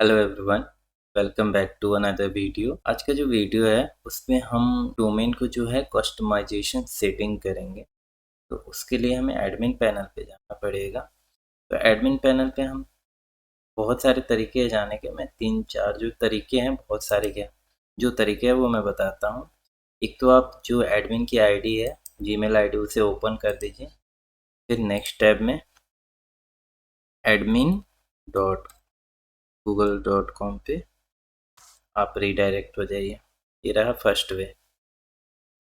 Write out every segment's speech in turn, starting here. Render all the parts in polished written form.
Hello everyone, welcome back to another video. आज का जो वीडियो है उसमें हम डोमेन को जो है कस्टमाइजेशन सेटिंग करेंगे। तो उसके लिए हमें एडमिन पैनल पे जाना पड़ेगा। तो एडमिन पैनल पे हम बहुत सारे तरीके हैं जाने के। मैं 3-4 जो तरीके हैं, बहुत सारे क्या जो तरीके हैं वो मैं बताता हूँ। एक तो आप जो एडमिन की आईडी है, जीमेल आईडी, उसे ओपन कर दीजिए। फिर नेक्स्ट टैब में admin.google.com पे आप रीडायरेक्ट हो जाइए। ये रहा फर्स्ट वे,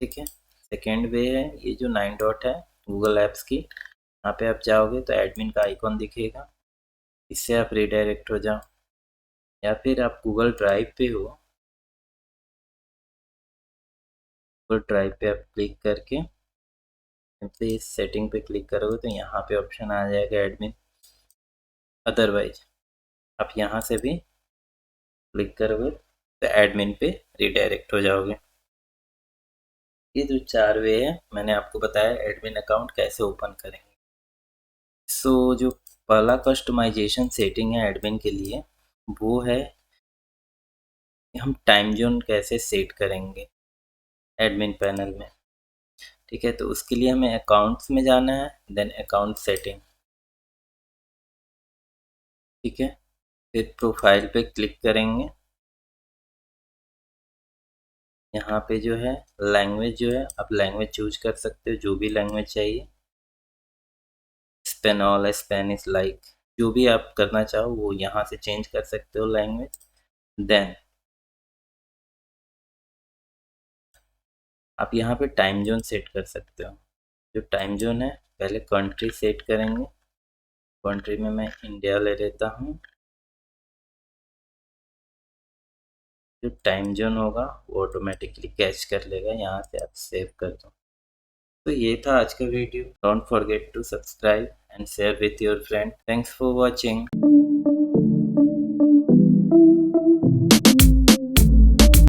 ठीक है। सेकेंड वे है ये जो 9 डॉट है गूगल ऐप्स की, यहाँ पे आप जाओगे तो एडमिन का आइकॉन दिखेगा, इससे आप रीडायरेक्ट हो जाओ। या फिर आप गूगल ड्राइव पे हो, गूगल ड्राइव पे आप क्लिक करके सिंपली इस सेटिंग पे क्लिक करोगे तो यहाँ पे ऑप्शन आ जाएगा एडमिन। अदरवाइज आप यहाँ से भी क्लिक करोगे तो एडमिन पे रीडायरेक्ट हो जाओगे। ये जो 4 वे है मैंने आपको बताया एडमिन अकाउंट कैसे ओपन करेंगे। जो पहला कस्टमाइजेशन सेटिंग है एडमिन के लिए, वो है कि हम टाइम जोन कैसे सेट करेंगे एडमिन पैनल में। ठीक है, तो उसके लिए हमें अकाउंट्स में जाना है, देन अकाउंट सेटिंग। ठीक है, फिर प्रोफाइल पे क्लिक करेंगे। यहाँ पे जो है लैंग्वेज, जो है आप लैंग्वेज चूज कर सकते हो, जो भी लैंग्वेज चाहिए। स्पेनॉल, स्पेनिश, लाइक जो भी आप करना चाहो वो यहाँ से चेंज कर सकते हो लैंग्वेज। देन आप यहाँ पे टाइम जोन सेट कर सकते हो। जो टाइम जोन है, पहले कंट्री सेट करेंगे। कंट्री में मैं इंडिया ले लेता हूँ। जो टाइम जोन होगा वो ऑटोमेटिकली कैच कर लेगा, यहाँ से आप सेव कर दो। तो ये था आज का video. Don't forget to subscribe and share with your friend. Thanks for watching.